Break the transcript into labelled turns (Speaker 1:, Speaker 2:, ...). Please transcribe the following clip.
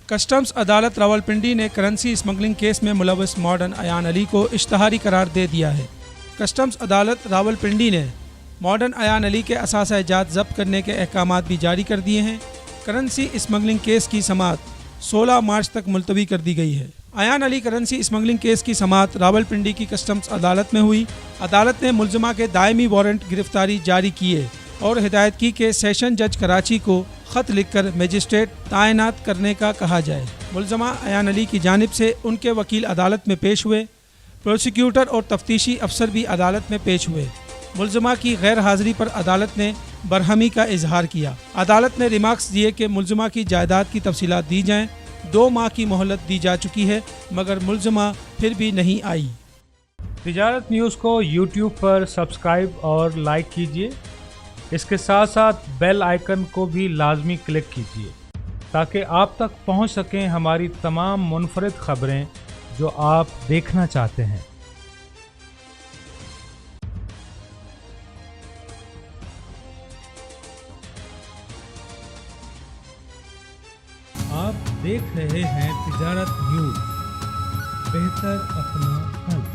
Speaker 1: Customs عدالت راولپنڈی نے currency smuggling case میں ملوث ماڈرن ایان علی کو اشتہاری قرار دے دیا ہے۔ کسٹمز عدالت راولپنڈی نے ماڈرن ایان علی کے اثاثہ جات ضبط کرنے کے احکامات بھی جاری کر دیے ہیں۔ کرنسی اسمگلنگ کیس کی سماعت 16 مارچ تک ملتوی کر دی گئی ہے۔ ایان علی کرنسی اسمگلنگ کیس کی سماعت راولپنڈی کی کسٹمز عدالت میں ہوئی۔ عدالت نے ملزمہ کے دائمی وارنٹ گرفتاری جاری کیے اور ہدایت کی کہ سیشن جج کراچی کو خط لکھ کر مجسٹریٹ تعینات کرنے کا کہا جائے۔ ملزمہ ایان علی کی جانب سے ان کے وکیل عدالت میں پیش ہوئے۔ پروسیکیوٹر اور تفتیشی افسر بھی عدالت میں پیش ہوئے۔ ملزمہ کی غیر حاضری پر عدالت نے برہمی کا اظہار کیا۔ عدالت نے ریمارکس دیے کہ ملزمہ کی جائیداد کی تفصیلات دی جائیں۔ 2 ماہ کی مہلت دی جا چکی ہے مگر ملزمہ پھر بھی نہیں آئی۔
Speaker 2: تجارت نیوز کو یوٹیوب پر سبسکرائب اور لائک کیجیے۔ اس کے ساتھ ساتھ بیل آئیکن کو بھی لازمی کلک کیجیے تاکہ آپ تک پہنچ سکیں ہماری تمام منفرد خبریں جو آپ دیکھنا چاہتے ہیں۔ آپ دیکھ رہے ہیں تجارت نیوز، بہتر اپنا حل۔